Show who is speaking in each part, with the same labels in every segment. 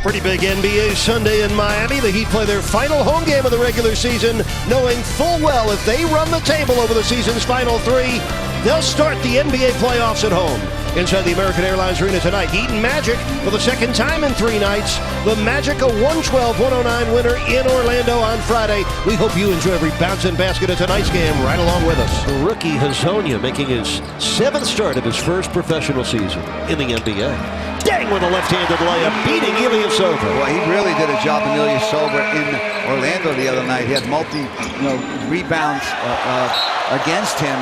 Speaker 1: Pretty big NBA Sunday in Miami. The Heat play their final home game of the regular season, knowing full well if they run the table over the season's final three, they'll start the NBA playoffs at home. Inside the American Airlines Arena tonight, Heat and Magic for the second time in 3 nights. The Magic a 112-109 winner in Orlando on Friday. We hope you enjoy every bounce and basket of tonight's game right along with us. The rookie Hezonja making his 7th start of his first professional season in the NBA. Dang with a left-handed layup, beating Ilyasova.
Speaker 2: Well, he really did a job in Ilyasova in Orlando the other night. He had rebounds against him.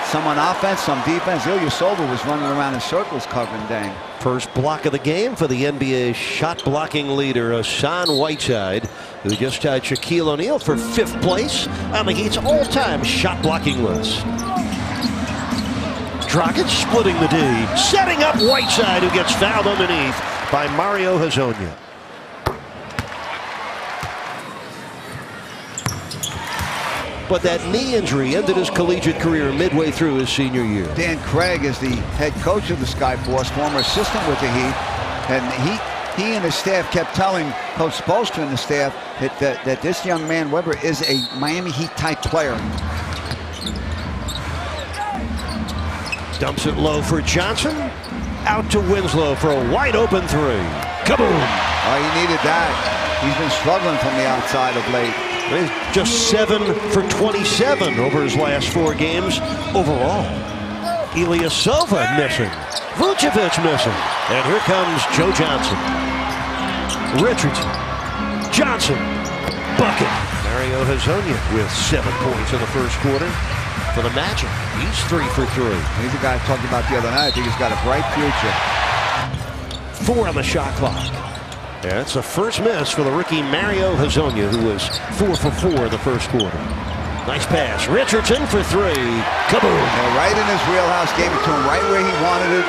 Speaker 2: Some on offense, some defense. Ilyasova was running around in circles covering Dang.
Speaker 1: First block of the game for the NBA shot blocking leader, Whiteside, who just tied Shaquille O'Neal for 5th place on the Heat's all-time shot blocking list. Dragic splitting the D, setting up Whiteside, who gets fouled underneath by Mario Hezonja. But that knee injury ended his collegiate career midway through his senior year.
Speaker 2: Dan Craig is the head coach of the Skyforce, former assistant with the Heat, and he and his staff kept telling Coach Spoelstra and the staff that this young man, Weber, is a Miami Heat type player.
Speaker 1: Dumps it low for Johnson. Out to Winslow for a wide open 3. Kaboom!
Speaker 2: Oh, he needed that. He's been struggling from the outside of late.
Speaker 1: He's just 7 for 27 over his last 4 games overall. Ilyasova missing. Vucevic missing. And here comes Joe Johnson. Richardson. Johnson. Bucket. Mario Hezonja with 7 points in the first quarter for the Magic. He's 3 for 3.
Speaker 2: He's the guy I talked about the other night. I think he's got a bright future.
Speaker 1: 4 on the shot clock. Yeah, it's the first miss for the rookie Mario Hezonja, who was 4 for 4 in the first quarter. Nice pass. Richardson for 3. Kaboom!
Speaker 2: Yeah, right in his wheelhouse. Gave it to him right where he wanted it.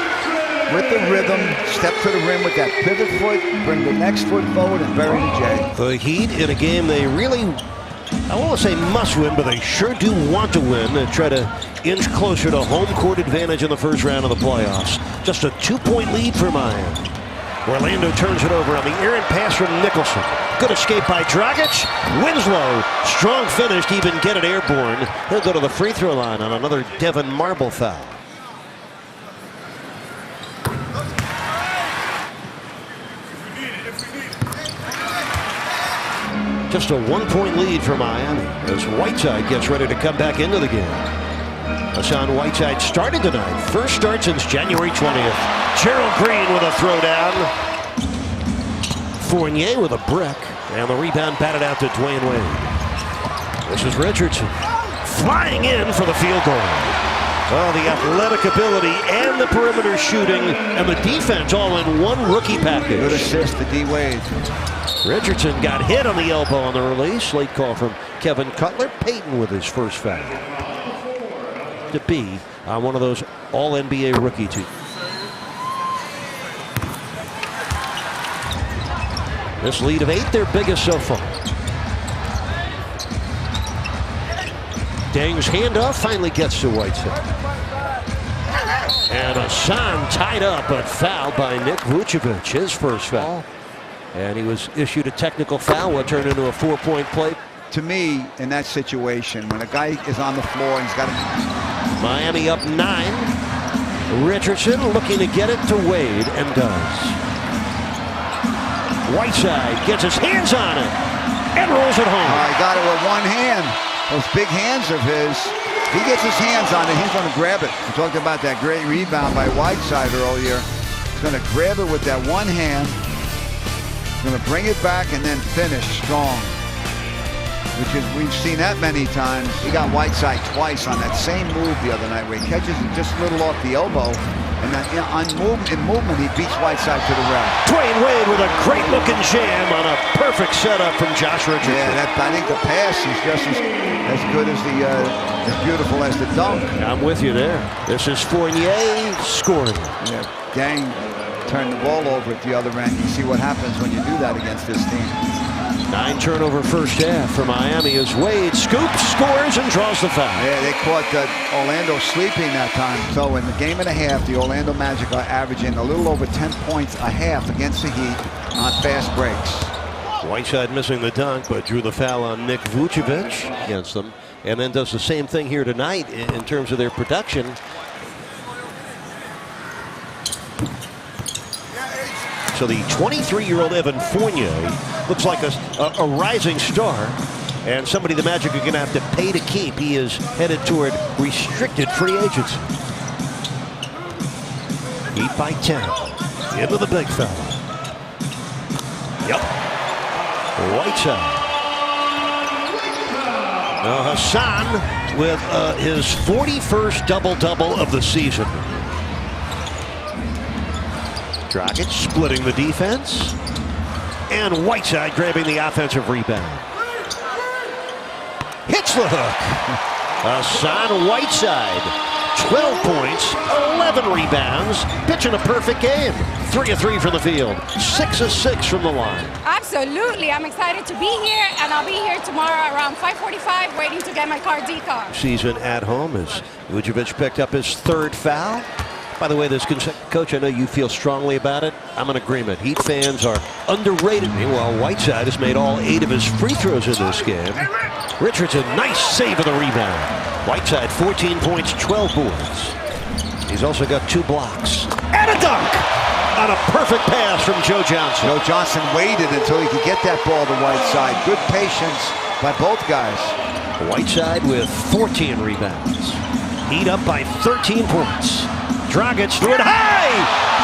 Speaker 2: With the rhythm. Step to the rim with that pivot foot. Bring the next foot forward and bury the J.
Speaker 1: The Heat in a game they really, I won't say must win, but they sure do want to win and try to inch closer to home court advantage in the first round of the playoffs. Just a 2-point lead for Miami. Orlando turns it over on the errant pass from Nicholson. Good escape by Dragic. Winslow, strong finish to even get it airborne. He'll go to the free throw line on another Devin Marble foul. Just a 1-point lead for Miami as Whiteside gets ready to come back into the game. Whiteside started tonight. First start since January 20th. Gerald Green with a throwdown. Fournier with a brick. And the rebound batted out to Dwayne Wade. This is Richardson. Flying in for the field goal. Well, the athletic ability and the perimeter shooting and the defense all in one rookie package.
Speaker 2: Good assist to D. Wade.
Speaker 1: Richardson got hit on the elbow on the release. Late call from Kevin Cutler. Payton with his first foul. To be on one of those all-NBA rookie teams. This lead of 8, their biggest so far. Dang's handoff finally gets to Whiteside. And Hassan tied up but fouled by Nick Vucevic, his first foul. And he was issued a technical foul, what turned into a 4-point play.
Speaker 2: To me, in that situation, when a guy is on the floor and he's got a...
Speaker 1: Miami up 9. Richardson looking to get it to Wade and does. Whiteside gets his hands on it and rolls it home.
Speaker 2: He got it with one hand. Those big hands of his. He gets his hands on it. He's going to grab it. We talked about that great rebound by Whiteside earlier. He's going to grab it with that one hand. He's going to bring it back and then finish strong. Which is, we've seen that many times. He got Whiteside twice on that same move the other night where he catches it just a little off the elbow. And then in movement, he beats Whiteside to the rim.
Speaker 1: Dwayne Wade with a great-looking jam on a perfect setup from Josh Richardson.
Speaker 2: Yeah, I think the pass is just as good as as beautiful as the dunk.
Speaker 1: I'm with you there. This is Fournier scoring.
Speaker 2: Yeah, Dang turned the ball over at the other end. You see what happens when you do that against this team.
Speaker 1: 9-turnover first half for Miami as Wade scoops, scores, and draws the foul.
Speaker 2: Yeah, they caught Orlando sleeping that time. So in the game and a half, the Orlando Magic are averaging a little over 10 points a half against the Heat on fast breaks.
Speaker 1: Whiteside missing the dunk, but drew the foul on Nick Vucevic against them, and then does the same thing here tonight in terms of their production. So the 23-year-old Evan Fournier looks like a rising star, and somebody the Magic are going to have to pay to keep. He is headed toward restricted free agency. Heat by 10. Into the big fella. Yep. Whiteside. Now Hassan with his 41st double-double of the season. Dragic splitting the defense. And Whiteside grabbing the offensive rebound. Hits the hook. Hassan Whiteside. 12 points, 11 rebounds, pitching a perfect game. 3 of 3 from the field, 6 of 6 from the line.
Speaker 3: Absolutely, I'm excited to be here, and I'll be here tomorrow around 5:45 waiting to get my car decar.
Speaker 1: Season at home as Vucevic picked up his 3rd foul. By the way, this coach, I know you feel strongly about it. I'm in agreement. Heat fans are underrated. Meanwhile, Whiteside has made all 8 of his free throws in this game. Richardson, nice save of the rebound. Whiteside, 14 points, 12 boards. He's also got 2 blocks. And a dunk on a perfect pass from Joe Johnson.
Speaker 2: Joe Johnson waited until he could get that ball to Whiteside. Good patience by both guys.
Speaker 1: Whiteside with 14 rebounds. Heat up by 13 points. Dragic threw it high,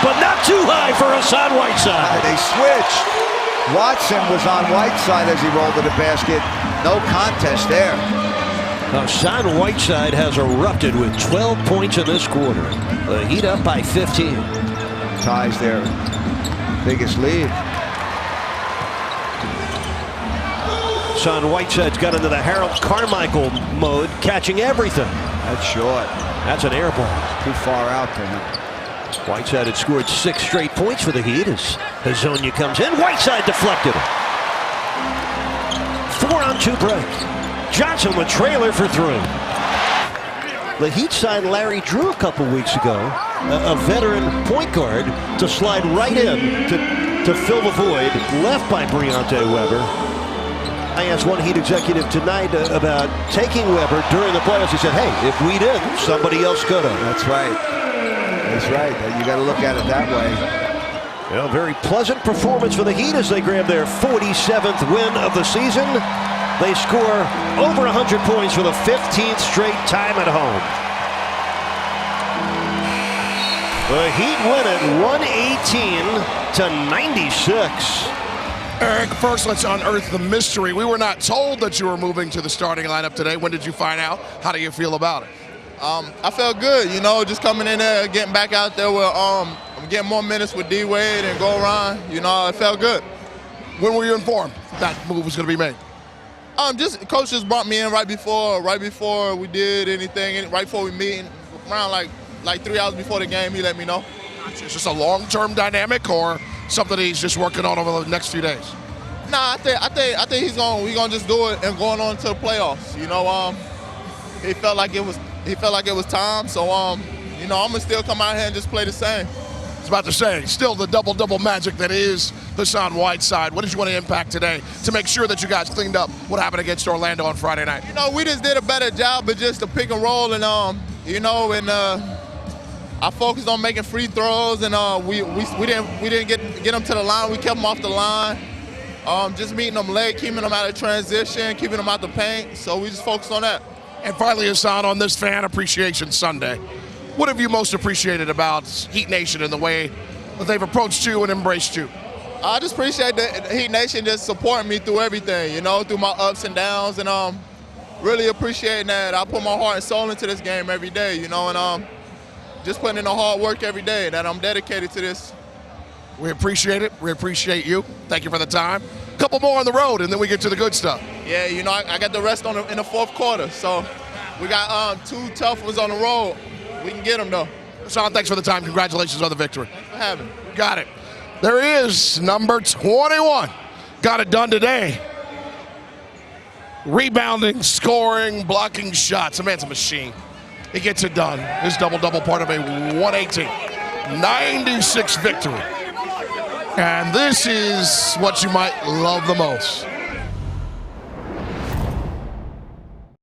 Speaker 1: but not too high for Hassan Whiteside.
Speaker 2: They switched. Watson was on Whiteside as he rolled to the basket. No contest there.
Speaker 1: Hassan Whiteside has erupted with 12 points in this quarter. The Heat up by 15.
Speaker 2: Ties their biggest lead.
Speaker 1: Hassan Whiteside's got into the Harold Carmichael mode, catching everything.
Speaker 2: That's short.
Speaker 1: That's an air ball.
Speaker 2: Too far out to him.
Speaker 1: Whiteside had scored 6 straight points for the Heat as Hazonia comes in. Whiteside deflected it. 4-on-2 break. Johnson the trailer for 3. The Heat signed Larry Drew a couple weeks ago, a veteran point guard, to slide right in to fill the void left by Briante Weber. I asked one Heat executive tonight about taking Weber during the playoffs. He said, hey, if we didn't, somebody else could have.
Speaker 2: That's right. That's right. You got to look at it that way.
Speaker 1: Well, very pleasant performance for the Heat as they grab their 47th win of the season. They score over 100 points for the 15th straight time at home. The Heat win it 118-96.
Speaker 4: Eric, first let's unearth the mystery. We were not told that you were moving to the starting lineup today. When did you find out? How do you feel about it?
Speaker 5: I felt good, just coming in there, getting back out there with I'm getting more minutes with D-Wade and go around. It felt good.
Speaker 4: When were you informed that move was going to be made?
Speaker 5: Coach just brought me in right before we did anything, right before we meet, around like 3 hours before the game. He let me know.
Speaker 4: Is this a long-term dynamic or something he's just working on over the next few days?
Speaker 5: Nah, I think we're gonna just do it and going on to the playoffs. He felt like it was time. So I'm gonna still come out here and just play the same.
Speaker 4: I was about to say, still the double-double magic that is Hassan Whiteside. What did you want to impact today to make sure that you guys cleaned up what happened against Orlando on Friday night?
Speaker 5: We just did a better job of just the pick and roll and I focused on making free throws, and we didn't get them to the line. We kept them off the line. Just meeting them late, keeping them out of transition, keeping them out the paint. So we just focused on that.
Speaker 4: And finally, Hassan, on this Fan Appreciation Sunday, what have you most appreciated about Heat Nation and the way that they've approached you and embraced you?
Speaker 5: I just appreciate the Heat Nation just supporting me through everything, through my ups and downs, and really appreciating that. I put my heart and soul into this game every day, and just putting in the hard work every day, that I'm dedicated to this.
Speaker 4: We appreciate it. We appreciate you. Thank you for the time. A couple more on the road, and then we get to the good stuff.
Speaker 5: Yeah, I got the rest in the 4th quarter, so we got 2 tough ones on the road. We can get them, though.
Speaker 4: Hassan, thanks for the time. Congratulations on the victory.
Speaker 5: Thanks for having me.
Speaker 4: Got it. There is number 21, got it done today. Rebounding, scoring, blocking shots. The man's a machine. He gets it done. His double-double part of a 118-96 victory. And this is what you might love the most.